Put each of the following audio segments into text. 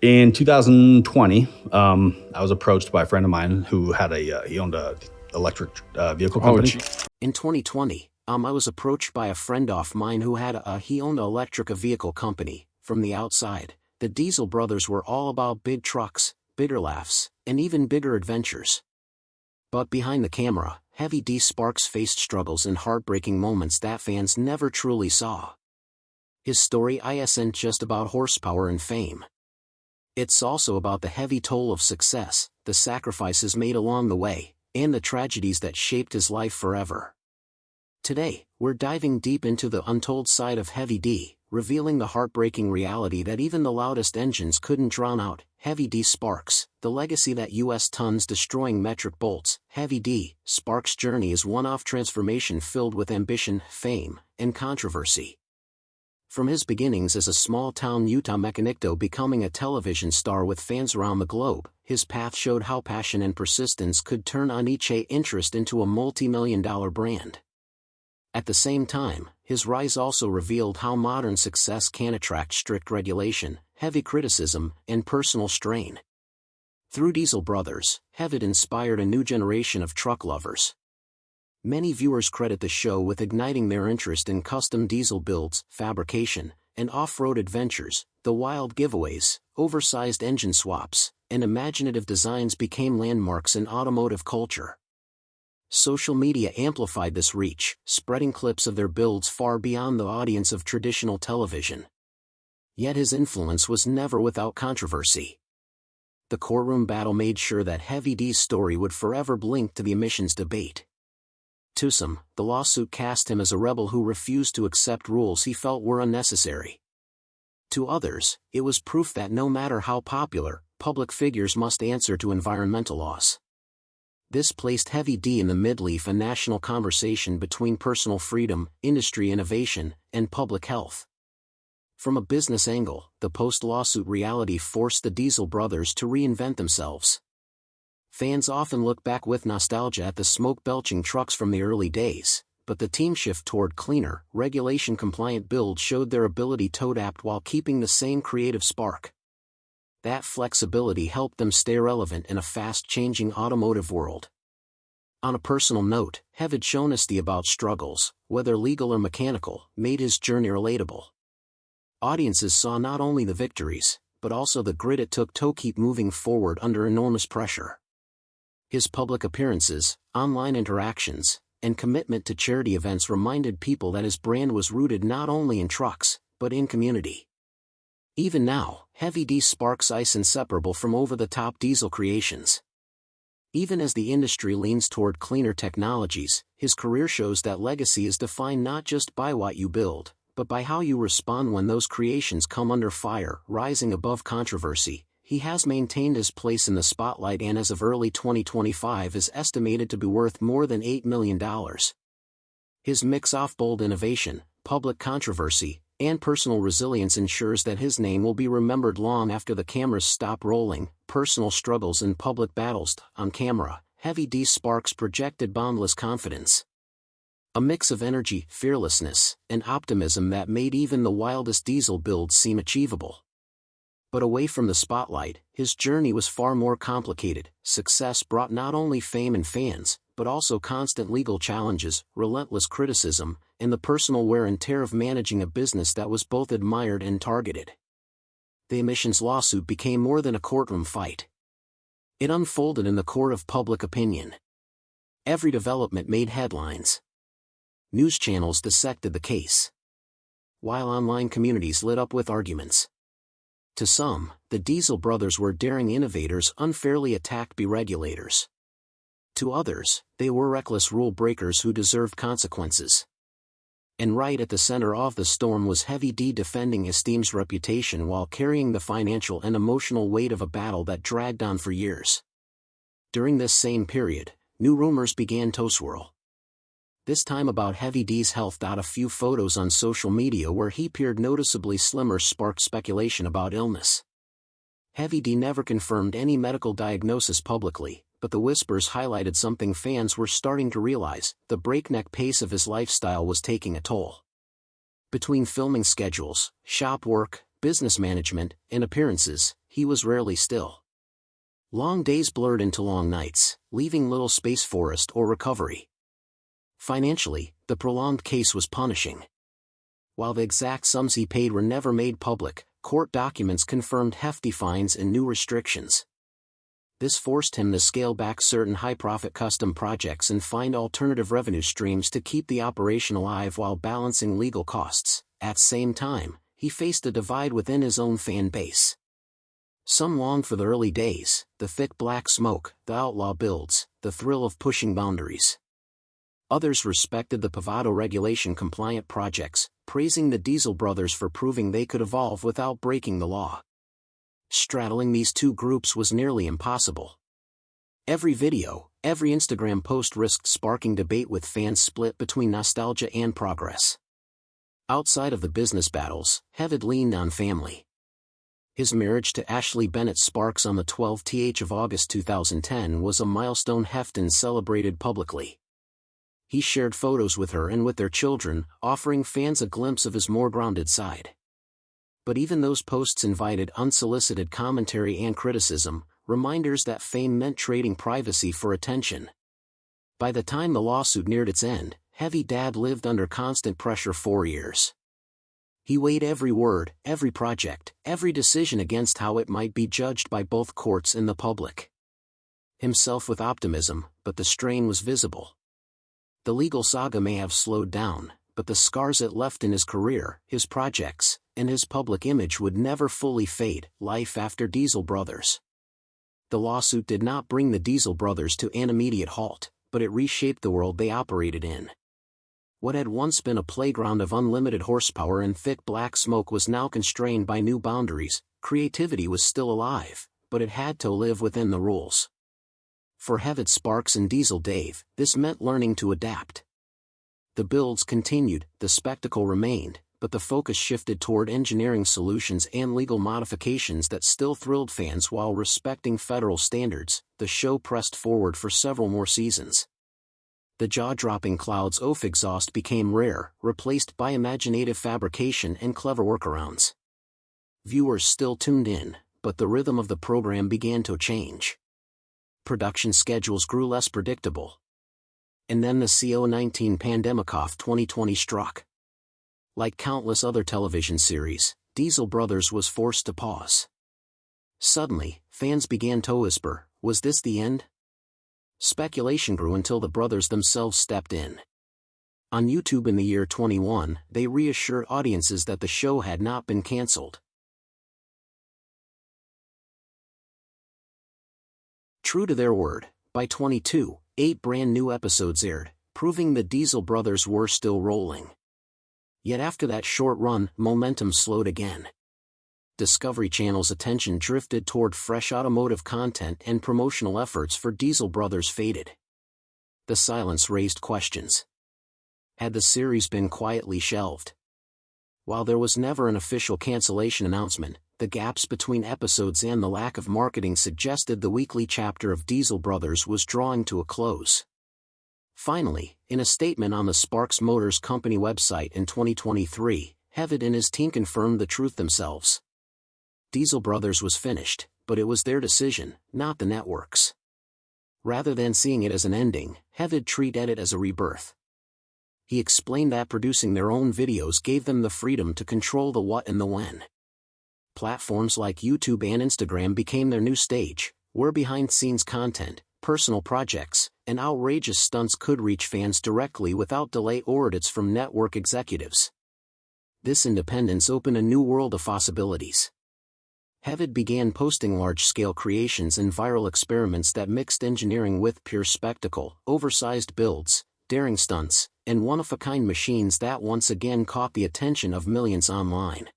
In 2020, I was approached by a friend of mine who had he owned a electric vehicle company. In 2020, I was approached by a friend of mine who had he owned an electric vehicle company. From the outside, the Diesel brothers were all about big trucks, bigger laughs, and even bigger adventures. But behind the camera, Heavy D Sparks faced struggles and heartbreaking moments that fans never truly saw. His story isn't just about horsepower and fame. It's also about the heavy toll of success, the sacrifices made along the way, and the tragedies that shaped his life forever. Today, we're diving deep into the untold side of Heavy D, revealing the heartbreaking reality that even the loudest engines couldn't drown out. Heavy D Sparks, the legacy that U.S. tons destroying metric bolts. Heavy D Sparks' journey is one-off transformation filled with ambition, fame, and controversy. From his beginnings as a small-town Utah mechanic to becoming a television star with fans around the globe, his path showed how passion and persistence could turn a niche interest into a multi-million-dollar brand. At the same time, his rise also revealed how modern success can attract strict regulation, heavy criticism, and personal strain. Through Diesel Brothers, Heavy inspired a new generation of truck lovers. Many viewers credit the show with igniting their interest in custom diesel builds, fabrication, and off-road adventures. The wild giveaways, oversized engine swaps, and imaginative designs became landmarks in automotive culture. Social media amplified this reach, spreading clips of their builds far beyond the audience of traditional television. Yet his influence was never without controversy. The courtroom battle made sure that Heavy D's story would forever blink to the emissions debate. To some, the lawsuit cast him as a rebel who refused to accept rules he felt were unnecessary. To others, it was proof that no matter how popular, public figures must answer to environmental laws. This placed Heavy D in the midleaf of a national conversation between personal freedom, industry innovation, and public health. From a business angle, the post-lawsuit reality forced the Diesel brothers to reinvent themselves. Fans often look back with nostalgia at the smoke-belching trucks from the early days, but the team shift toward cleaner, regulation-compliant builds showed their ability to adapt while keeping the same creative spark. That flexibility helped them stay relevant in a fast-changing automotive world. On a personal note, Heavy's honesty about struggles, whether legal or mechanical, made his journey relatable. Audiences saw not only the victories, but also the grit it took to keep moving forward under enormous pressure. His public appearances, online interactions, and commitment to charity events reminded people that his brand was rooted not only in trucks, but in community. Even now, Heavy D Sparks is inseparable from over-the-top diesel creations. Even as the industry leans toward cleaner technologies, his career shows that legacy is defined not just by what you build, but by how you respond when those creations come under fire. Rising above controversy, he has maintained his place in the spotlight and as of early 2025 is estimated to be worth more than $8 million. His mix of bold innovation, public controversy, and personal resilience ensures that his name will be remembered long after the cameras stop rolling. Personal struggles and public battles. On camera, Heavy D Sparks projected boundless confidence. A mix of energy, fearlessness, and optimism that made even the wildest diesel builds seem achievable. But away from the spotlight, his journey was far more complicated. Success brought not only fame and fans, but also constant legal challenges, relentless criticism, and the personal wear and tear of managing a business that was both admired and targeted. The emissions lawsuit became more than a courtroom fight. It unfolded in the court of public opinion. Every development made headlines. News channels dissected the case, while online communities lit up with arguments. To some, the Diesel brothers were daring innovators unfairly attacked by regulators. To others, they were reckless rule breakers who deserved consequences. And right at the center of the storm was Heavy D defending his team's reputation while carrying the financial and emotional weight of a battle that dragged on for years. During this same period, new rumors began to swirl. This time about Heavy D's health. A few photos on social media where he appeared noticeably slimmer sparked speculation about illness. Heavy D never confirmed any medical diagnosis publicly, but the whispers highlighted something fans were starting to realize: the breakneck pace of his lifestyle was taking a toll. Between filming schedules, shop work, business management, and appearances, he was rarely still. Long days blurred into long nights, leaving little space for rest or recovery. Financially, the prolonged case was punishing. While the exact sums he paid were never made public, court documents confirmed hefty fines and new restrictions. This forced him to scale back certain high-profit custom projects and find alternative revenue streams to keep the operation alive while balancing legal costs. At the same time, he faced a divide within his own fan base. Some longed for the early days, the thick black smoke, the outlaw builds, the thrill of pushing boundaries. Others respected the bravado regulation-compliant projects, praising the Diesel brothers for proving they could evolve without breaking the law. Straddling these two groups was nearly impossible. Every video, every Instagram post risked sparking debate with fans split between nostalgia and progress. Outside of the business battles, Hevid leaned on family. His marriage to Ashley Bennett Sparks on the 12th of August 2010 was a milestone Hefton celebrated publicly. He shared photos with her and with their children, offering fans a glimpse of his more grounded side. But even those posts invited unsolicited commentary and criticism, reminders that fame meant trading privacy for attention. By the time the lawsuit neared its end, Heavy Dad lived under constant pressure for 4 years. He weighed every word, every project, every decision against how it might be judged by both courts and the public. Himself with optimism, but the strain was visible. The legal saga may have slowed down, but the scars it left in his career, his projects, and his public image would never fully fade. Life after Diesel Brothers. The lawsuit did not bring the Diesel Brothers to an immediate halt, but it reshaped the world they operated in. What had once been a playground of unlimited horsepower and thick black smoke was now constrained by new boundaries. Creativity was still alive, but it had to live within the rules. For Hevid Sparks and Diesel Dave, this meant learning to adapt. The builds continued, the spectacle remained, but the focus shifted toward engineering solutions and legal modifications that still thrilled fans while respecting federal standards. The show pressed forward for several more seasons. The jaw-dropping clouds of exhaust became rare, replaced by imaginative fabrication and clever workarounds. Viewers still tuned in, but the rhythm of the program began to change. Production schedules grew less predictable. And then the COVID-19 pandemic of 2020 struck. Like countless other television series, Diesel Brothers was forced to pause. Suddenly, fans began to whisper, was this the end? Speculation grew until the brothers themselves stepped in. On YouTube in the year 2021, they reassured audiences that the show had not been cancelled. True to their word, by 2022, 8 brand new episodes aired, proving the Diesel brothers were still rolling. Yet after that short run, momentum slowed again. Discovery Channel's attention drifted toward fresh automotive content and promotional efforts for Diesel Brothers faded. The silence raised questions. Had the series been quietly shelved? While there was never an official cancellation announcement, the gaps between episodes and the lack of marketing suggested the weekly chapter of Diesel Brothers was drawing to a close. Finally, in a statement on the Sparks Motors Company website in 2023, Hevid and his team confirmed the truth themselves. Diesel Brothers was finished, but it was their decision, not the network's. Rather than seeing it as an ending, Hevid treated it as a rebirth. He explained that producing their own videos gave them the freedom to control the what and the when. Platforms like YouTube and Instagram became their new stage, where behind-scenes content, personal projects, and outrageous stunts could reach fans directly without delay or edits from network executives. This independence opened a new world of possibilities. Hevid began posting large-scale creations and viral experiments that mixed engineering with pure spectacle, oversized builds, daring stunts, and one-of-a-kind machines that once again caught the attention of millions online.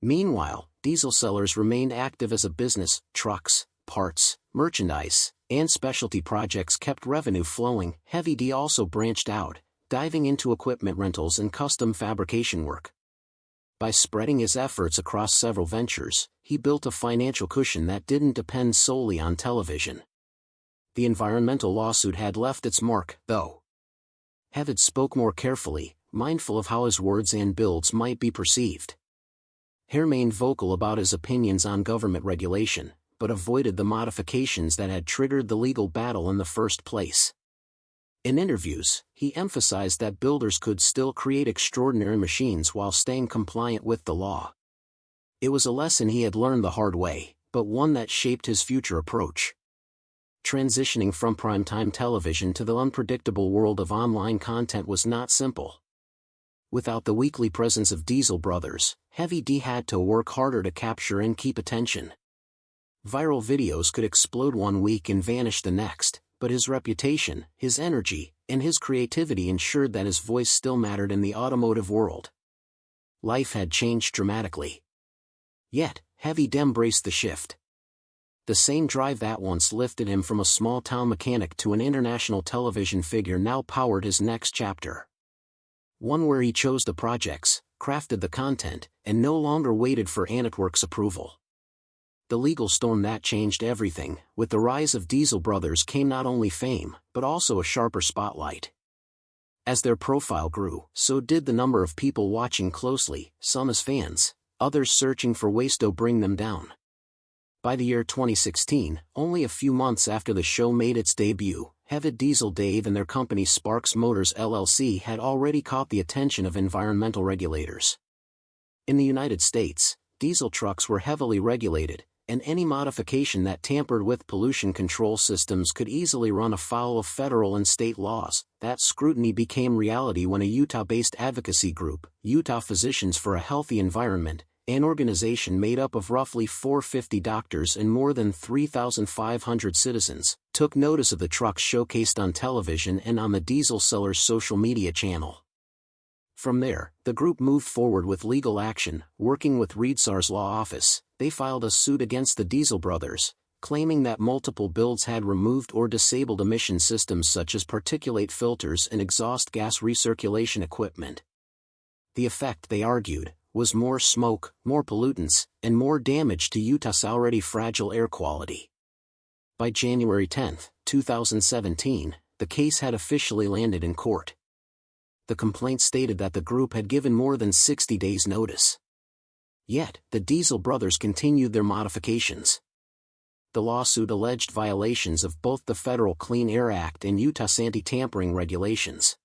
Meanwhile, Diesel sellers remained active as a business. Trucks, parts, merchandise, and specialty projects kept revenue flowing. Heavy D also branched out, diving into equipment rentals and custom fabrication work. By spreading his efforts across several ventures, he built a financial cushion that didn't depend solely on television. The environmental lawsuit had left its mark, though. Hevid spoke more carefully, mindful of how his words and builds might be perceived. He remained vocal about his opinions on government regulation, but avoided the modifications that had triggered the legal battle in the first place. In interviews, he emphasized that builders could still create extraordinary machines while staying compliant with the law. It was a lesson he had learned the hard way, but one that shaped his future approach. Transitioning from primetime television to the unpredictable world of online content was not simple. Without the weekly presence of Diesel Brothers, Heavy D had to work harder to capture and keep attention. Viral videos could explode one week and vanish the next, but his reputation, his energy, and his creativity ensured that his voice still mattered in the automotive world. Life had changed dramatically. Yet, Heavy D embraced the shift. The same drive that once lifted him from a small-town mechanic to an international television figure now powered his next chapter. One where he chose the projects, crafted the content, and no longer waited for network's approval. The legal storm that changed everything. With the rise of Diesel Brothers came not only fame, but also a sharper spotlight. As their profile grew, so did the number of people watching closely, some as fans, others searching for ways to bring them down. By the year 2016, only a few months after the show made its debut, Heavy Diesel Dave and their company Sparks Motors LLC had already caught the attention of environmental regulators. In the United States, diesel trucks were heavily regulated, and any modification that tampered with pollution control systems could easily run afoul of federal and state laws. That scrutiny became reality when a Utah-based advocacy group, Utah Physicians for a Healthy Environment, an organization made up of roughly 450 doctors and more than 3,500 citizens, took notice of the trucks showcased on television and on the diesel seller's social media channel. From there, the group moved forward with legal action. Working with Reedsar's law office, they filed a suit against the Diesel Brothers, claiming that multiple builds had removed or disabled emission systems such as particulate filters and exhaust gas recirculation equipment. The effect, they argued, was more smoke, more pollutants, and more damage to Utah's already fragile air quality. By January 10, 2017, the case had officially landed in court. The complaint stated that the group had given more than 60 days' notice. Yet, the Diesel Brothers continued their modifications. The lawsuit alleged violations of both the Federal Clean Air Act and Utah's anti-tampering regulations.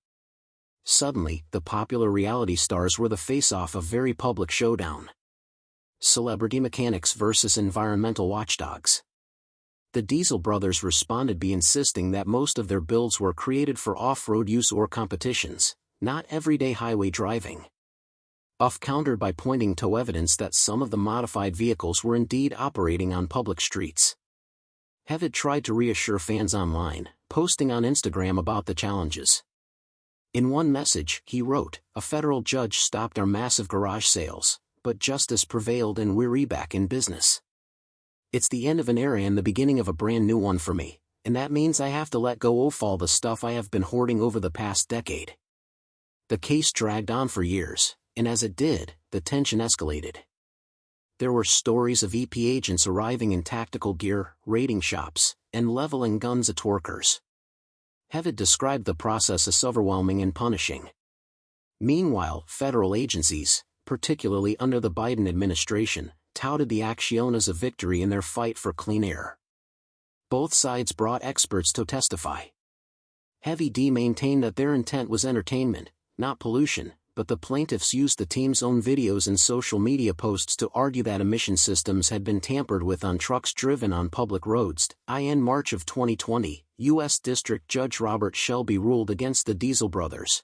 Suddenly, the popular reality stars were the face-off of a very public showdown. Celebrity mechanics versus environmental watchdogs. The Diesel Brothers responded by insisting that most of their builds were created for off-road use or competitions, not everyday highway driving. Countered by pointing to evidence that some of the modified vehicles were indeed operating on public streets. Heavy tried to reassure fans online, posting on Instagram about the challenges. In one message, he wrote, "A federal judge stopped our massive garage sales, but justice prevailed and we're back in business. It's the end of an era and the beginning of a brand new one for me, and that means I have to let go of all the stuff I have been hoarding over the past decade." The case dragged on for years, and as it did, the tension escalated. There were stories of EP agents arriving in tactical gear, raiding shops, and leveling guns at workers. Heavy described the process as overwhelming and punishing. Meanwhile, federal agencies, particularly under the Biden administration, touted the action as a victory in their fight for clean air. Both sides brought experts to testify. Heavy D maintained that their intent was entertainment, not pollution, but the plaintiffs used the team's own videos and social media posts to argue that emission systems had been tampered with on trucks driven on public roads. In March of 2020, U.S. District Judge Robert Shelby ruled against the Diesel Brothers.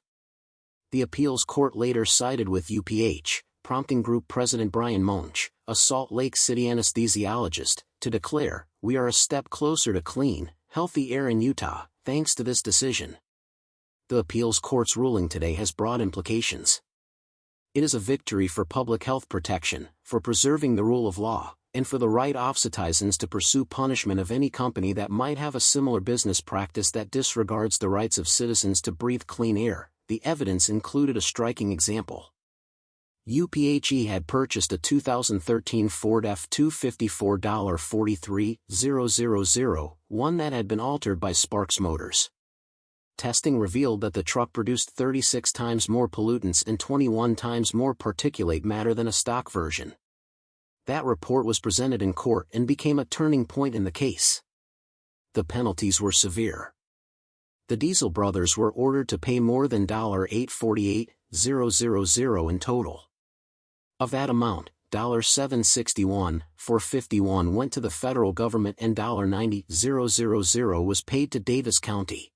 The appeals court later sided with UPH, prompting Group President Brian Monch, a Salt Lake City anesthesiologist, to declare, "We are a step closer to clean, healthy air in Utah, thanks to this decision." The appeals court's ruling today has broad implications. It is a victory for public health protection, for preserving the rule of law, and for the right of citizens to pursue punishment of any company that might have a similar business practice that disregards the rights of citizens to breathe clean air. The evidence included a striking example. UPHE had purchased a 2013 Ford F-250 for $43,000, one that had been altered by Sparks Motors. Testing revealed that the truck produced 36 times more pollutants and 21 times more particulate matter than a stock version. That report was presented in court and became a turning point in the case. The penalties were severe. The Diesel brothers were ordered to pay more than $848,000 in total. Of that amount, $761,451 went to the federal government and $90,000 was paid to Davis County.